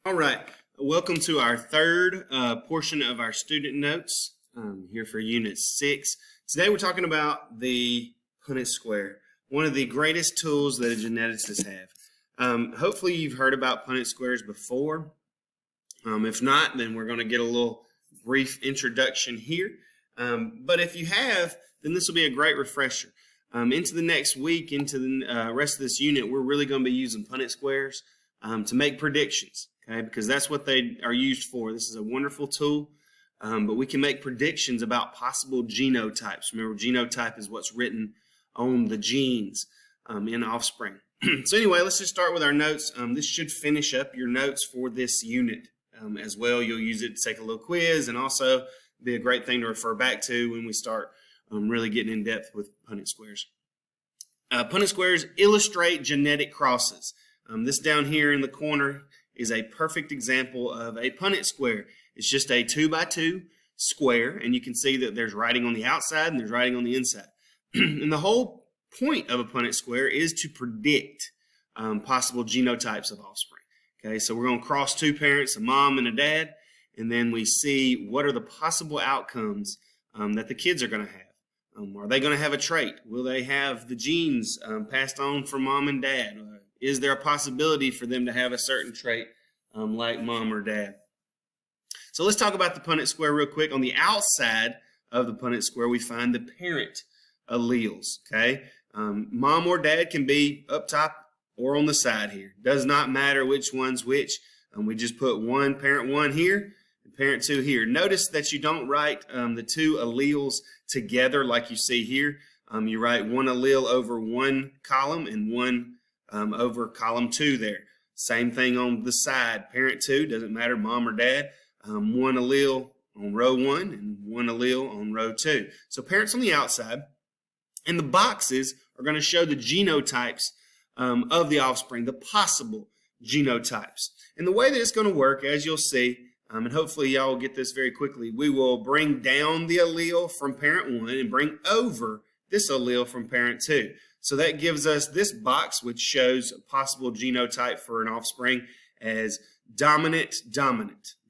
All right, welcome to our third portion of our student notes here for Unit 6. Today we're talking about the Punnett square, one of the greatest tools that a geneticist have. Hopefully you've heard about Punnett squares before. If not, then we're going to get a little brief introduction here. But if you have, then this will be a great refresher. Into the next week, into the rest of this unit, we're really going to be using Punnett squares to make predictions. Okay, because that's what they are used for. This is a wonderful tool, but we can make predictions about possible genotypes. Remember, genotype is what's written on the genes in offspring. So anyway, let's just start with our notes. This should finish up your notes for this unit as well. You'll use it to take a little quiz and also be a great thing to refer back to when we start really getting in depth with Punnett squares. Punnett squares illustrate genetic crosses. This down here in the corner is a perfect example of a Punnett square. It's just a 2x2 square, and you can see that there's writing on the outside and there's writing on the inside. And the whole point of a Punnett square is to predict possible genotypes of offspring. Okay, so we're going to cross two parents, a mom and a dad, and then we see what are the possible outcomes that the kids are going to have. Are they going to have a trait? Will they have the genes passed on from mom and dad? Is there a possibility for them to have a certain trait like mom or dad? So let's talk about the Punnett square real quick. On the outside of the Punnett square, we find the parent alleles. Okay, mom or dad can be up top or on the side here. Does not matter which one's which. We just put one, parent 1 here, and parent 2 here. Notice that you don't write the two alleles together like you see here. You write one allele over one column and one over column 2 there. Same thing on the side. Parent 2, doesn't matter, mom or dad. One allele on row 1 and one allele on row 2. So parents on the outside. And the boxes are going to show the genotypes of the offspring, the possible genotypes. And the way that it's going to work, as you'll see, and hopefully y'all will get this very quickly, we will bring down the allele from parent 1 and bring over this allele from parent 2. So that gives us this box, which shows a possible genotype for an offspring as dominant,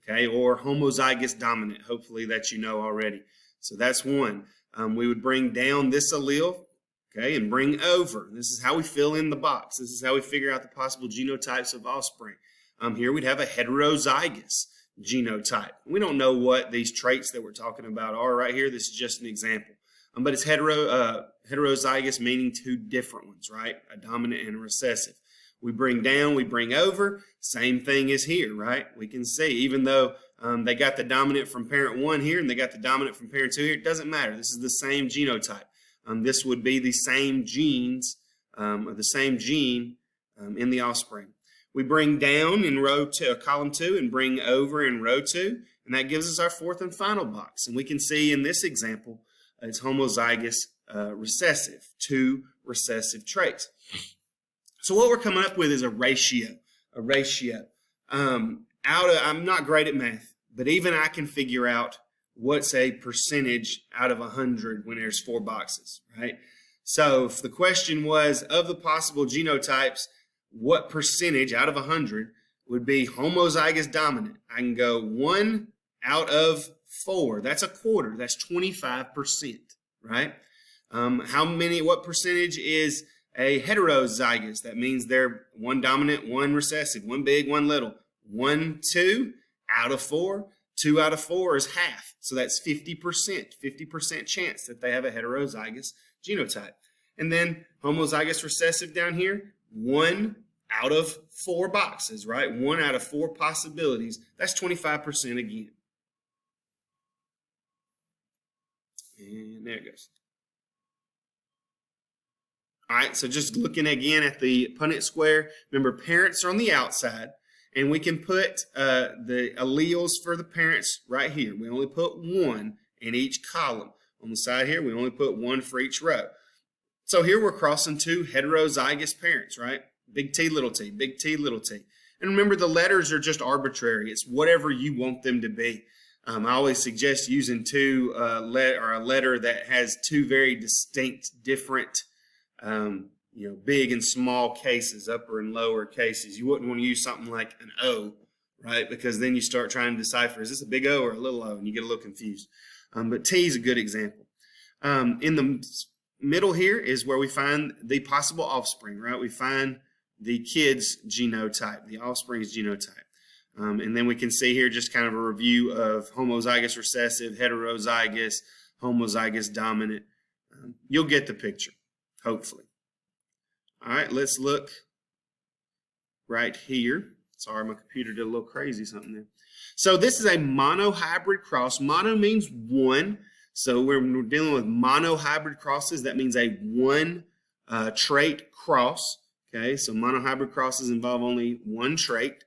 okay, or homozygous dominant. Hopefully that you know already. So that's one. We would bring down this allele, okay, and bring over. This is how we fill in the box. This is how we figure out the possible genotypes of offspring. Here we'd have a heterozygous genotype. We don't know what these traits that we're talking about are right here. This is just an example. But it's heterozygous, meaning two different ones, right? A dominant and a recessive. We bring down, we bring over. Same thing as here, right? We can see, even though they got the dominant from parent 1 here and they got the dominant from parent 2 here, it doesn't matter. This is the same genotype. This would be the same genes, or the same gene in the offspring. We bring down in row 2, column 2, and bring over in row 2, and that gives us our fourth and final box. And we can see in this example, it's homozygous recessive, two recessive traits. So what we're coming up with is a ratio. I'm not great at math, but even I can figure out what's a percentage out of 100 when there's 4 boxes, right? So if the question was, of the possible genotypes, what percentage out of 100 would be homozygous dominant? I can go 1 out of 4. That's a quarter. That's 25%, right? What percentage is a heterozygous? That means they're one dominant, one recessive, one big, one little. 1, 2 out of 4. 2 out of 4 is half. So that's 50%, 50% chance that they have a heterozygous genotype. And then homozygous recessive down here, 1 out of 4 boxes, right? 1 out of 4 possibilities. That's 25% again. And there it goes. All right, so just looking again at the Punnett square, remember parents are on the outside, and we can put the alleles for the parents right here. We only put 1 in each column. On the side here, we only put 1 for each row. So here we're crossing two heterozygous parents, right? Big T, little t, big T, little t. And remember, the letters are just arbitrary. It's whatever you want them to be. I always suggest using a letter that has two very distinct, different, big and small cases, upper and lower cases. You wouldn't want to use something like an O, right? Because then you start trying to decipher, is this a big O or a little O? And you get a little confused. But T is a good example. In the middle here is where we find the possible offspring, right? We find the kid's genotype, the offspring's genotype. And then we can see here just kind of a review of homozygous recessive, heterozygous, homozygous dominant. You'll get the picture, hopefully. All right, let's look right here. Sorry, my computer did a little crazy something there. So this is a monohybrid cross. Mono means one. So we're dealing with monohybrid crosses. That means a one trait cross. Okay, so monohybrid crosses involve only one trait.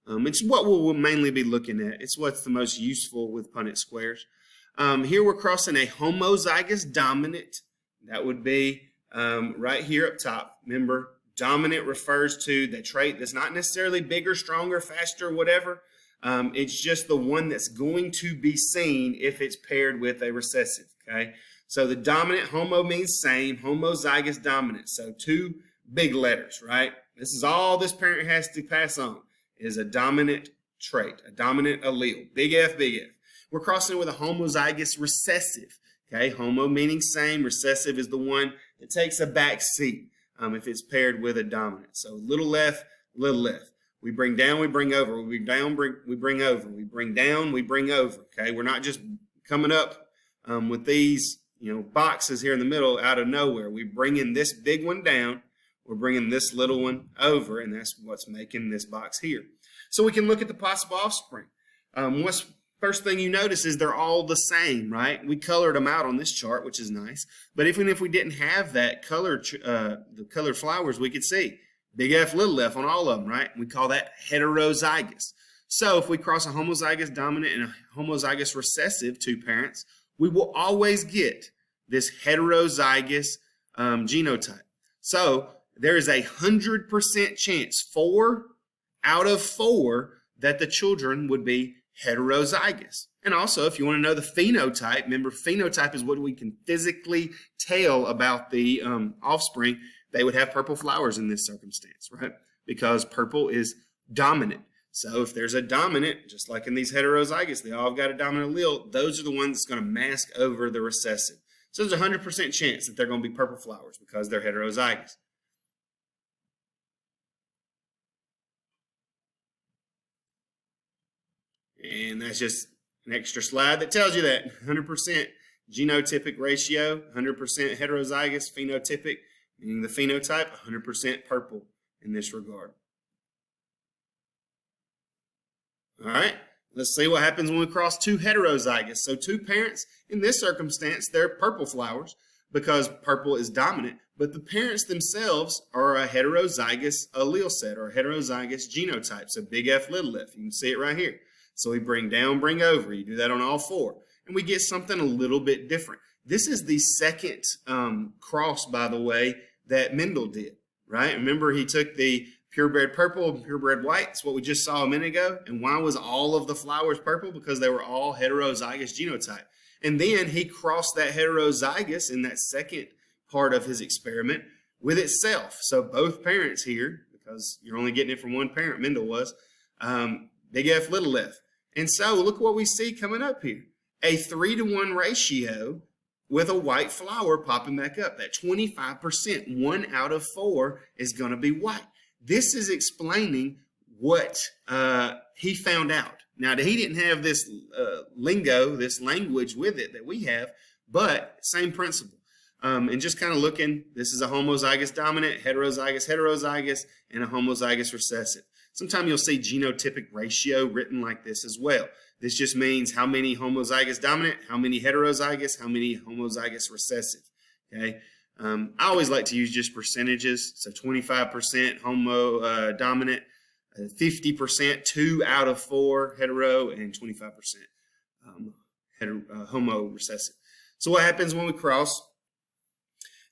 It's what we'll mainly be looking at. It's what's the most useful with Punnett squares. Here we're crossing a homozygous dominant. That would be right here up top. Remember, dominant refers to the trait that's not necessarily bigger, stronger, faster, whatever. It's just the one that's going to be seen if it's paired with a recessive. Okay, so the dominant, homo means same, homozygous dominant. So two big letters, right? This is all this parent has to pass on is a dominant trait, a dominant allele, big F, big F. We're crossing it with a homozygous recessive. Okay, homo meaning same, recessive is the one that takes a back seat if it's paired with a dominant. So little left, little left. We bring down, we bring over. We bring down, we bring over. We bring down, we bring over. Okay, we're not just coming up with these, boxes here in the middle out of nowhere. We bring in this big one down. We're bringing this little one over, and that's what's making this box here. So we can look at the possible offspring. First thing you notice is they're all the same, right? We colored them out on this chart, which is nice. But even if we didn't have that color, the colored flowers, we could see big F, little f on all of them, right? We call that heterozygous. So if we cross a homozygous dominant and a homozygous recessive, two parents, we will always get this heterozygous genotype. So there is 100% chance, 4 out of 4, that the children would be heterozygous. And also, if you want to know the phenotype, remember phenotype is what we can physically tell about the offspring. They would have purple flowers in this circumstance, right? Because purple is dominant. So if there's a dominant, just like in these heterozygous, they all have got a dominant allele, those are the ones that's going to mask over the recessive. So there's a 100% chance that they're going to be purple flowers because they're heterozygous. And that's just an extra slide that tells you that 100% genotypic ratio, 100% heterozygous phenotypic, meaning the phenotype, 100% purple in this regard. All right, let's see what happens when we cross two heterozygous. So two parents, in this circumstance, they're purple flowers because purple is dominant, but the parents themselves are a heterozygous allele set or a heterozygous genotype. So big F, little f, you can see it right here. So we bring down, bring over. You do that on all 4. And we get something a little bit different. This is the second cross, by the way, that Mendel did, right? Remember, he took the purebred purple and purebred white. That's what we just saw a minute ago. And why was all of the flowers purple? Because they were all heterozygous genotype. And then he crossed that heterozygous in that second part of his experiment with itself. So both parents here, because you're only getting it from one parent, Mendel was, big F, little f. And so look what we see coming up here. A 3-to-1 ratio with a white flower popping back up. That 25%, 1 out of 4 is going to be white. This is explaining what he found out. Now, he didn't have this lingo, this language with it that we have, but same principle. And just kind of looking, this is a homozygous dominant, heterozygous, and a homozygous recessive. Sometimes you'll see genotypic ratio written like this as well. This just means how many homozygous dominant, how many heterozygous, how many homozygous recessive. Okay. I always like to use just percentages. So 25% homo dominant, 50% 2 out of 4 hetero, and 25% homo recessive. So what happens when we cross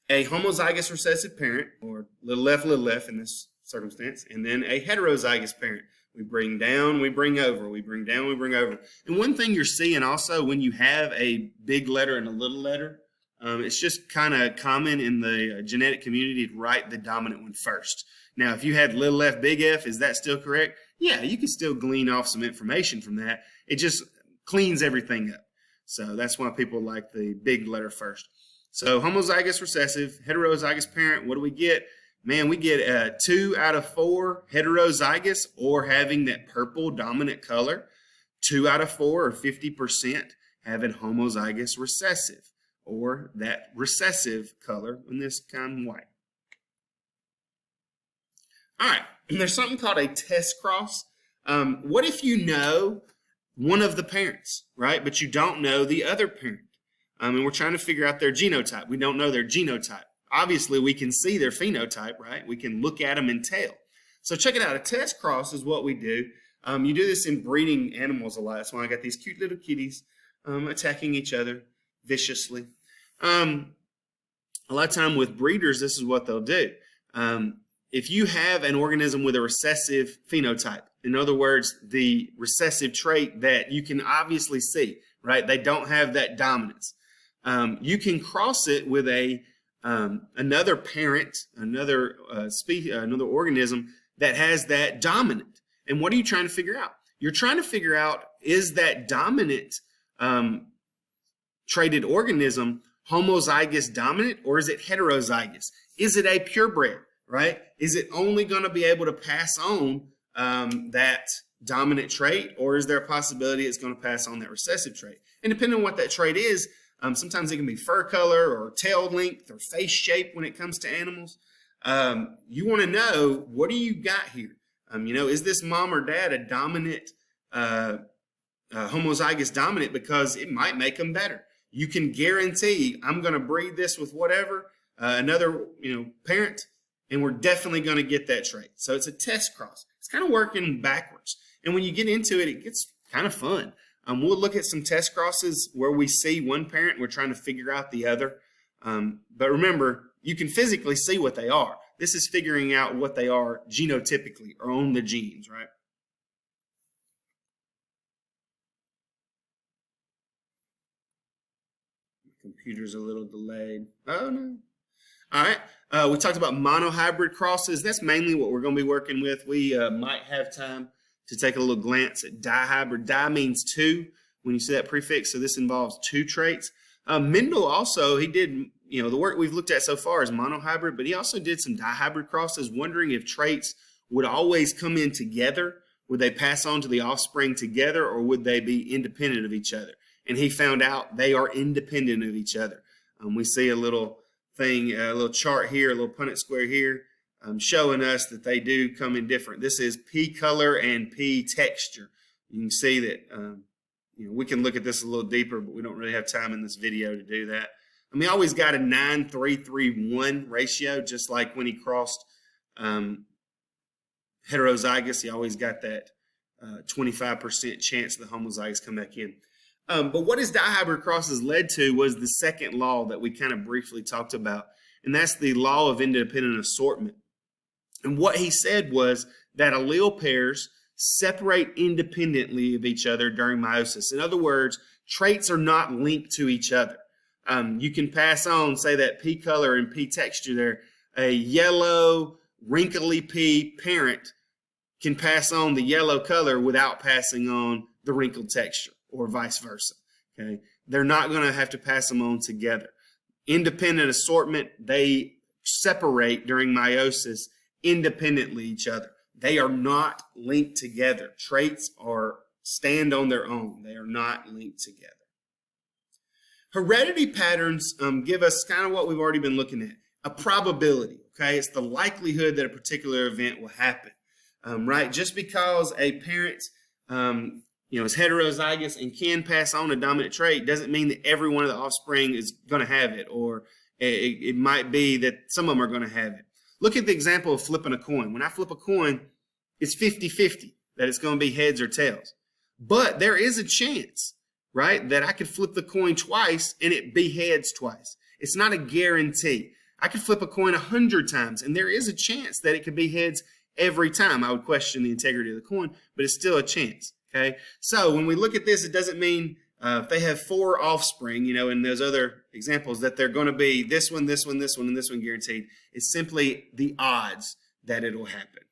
a homozygous recessive parent, or little f in this circumstance, and then a heterozygous parent? We bring down, we bring over, we bring down, we bring over. And one thing you're seeing also when you have a big letter and a little letter, it's just kind of common in the genetic community to write the dominant one first. Now, if you had little f, big F, is that still correct? Yeah, you can still glean off some information from that. It just cleans everything up. So that's why people like the big letter first. So homozygous recessive, heterozygous parent, what do we get? Man, we get 2 out of 4 heterozygous or having that purple dominant color. 2 out of 4 or 50% having homozygous recessive or that recessive color in this kind of white. All right, and there's something called a test cross. What if you know one of the parents, right, but you don't know the other parent? And we're trying to figure out their genotype. We don't know their genotype. Obviously, we can see their phenotype, right? We can look at them and tell. So check it out. A test cross is what we do. You do this in breeding animals a lot. That's why I got these cute little kitties attacking each other viciously. A lot of time with breeders, this is what they'll do. If you have an organism with a recessive phenotype, in other words, the recessive trait that you can obviously see, right? They don't have that dominance. You can cross it with another parent, another organism that has that dominant. And what are you trying to figure out? You're trying to figure out, is that dominant traded organism homozygous dominant, or is it heterozygous? Is it a purebred, right? Is it only going to be able to pass on that dominant trait, or is there a possibility it's going to pass on that recessive trait? And depending on what that trait is, sometimes it can be fur color or tail length or face shape when it comes to animals. You want to know, what do you got here? Is this mom or dad a dominant, homozygous dominant, because it might make them better? You can guarantee, I'm going to breed this with whatever, another, parent, and we're definitely going to get that trait. So it's a test cross. It's kind of working backwards. And when you get into it, it gets kind of fun. We'll look at some test crosses where we see one parent, we're trying to figure out the other. But remember, you can physically see what they are. This is figuring out what they are genotypically or on the genes, right? Computer's a little delayed. Oh, no. All right. We talked about monohybrid crosses. That's mainly what we're going to be working with. We might have time to take a little glance at dihybrid. Di means 2 when you see that prefix, so this involves 2 traits. Mendel also, he did, the work we've looked at so far is monohybrid, but he also did some dihybrid crosses, wondering if traits would always come in together. Would they pass on to the offspring together, or would they be independent of each other? And he found out they are independent of each other. We see a little thing, a little chart here, a little Punnett square here, showing us that they do come in different. This is P color and P texture. You can see that, we can look at this a little deeper, but we don't really have time in this video to do that. I mean, always got a 9:3:3:1 ratio, just like when he crossed heterozygous, he always got that 25% chance of the homozygous come back in. But what his dihybrid crosses led to was the second law that we kind of briefly talked about, and that's the law of independent assortment. And what he said was that allele pairs separate independently of each other during meiosis. In other words, traits are not linked to each other. You can pass on, say, that P color and P texture there. A yellow, wrinkly P parent can pass on the yellow color without passing on the wrinkled texture, or vice versa. Okay, they're not going to have to pass them on together. Independent assortment, they separate during meiosis independently each other. They are not linked together. Traits stand on their own. They are not linked together. Heredity patterns give us kind of what we've already been looking at, a probability. Okay, it's the likelihood that a particular event will happen. Right? Just because a parent is heterozygous and can pass on a dominant trait doesn't mean that every one of the offspring is going to have it, or it might be that some of them are going to have it. Look at the example of flipping a coin. When I flip a coin, it's 50-50 that it's going to be heads or tails. But there is a chance, right, that I could flip the coin twice and it be heads twice. It's not a guarantee. I could flip a coin 100 times, and there is a chance that it could be heads every time. I would question the integrity of the coin, but it's still a chance. Okay, so when we look at this, it doesn't mean if they have 4 offspring, in those other examples, that they're going to be this one, this one, this one, and this one guaranteed. It's simply the odds that it'll happen.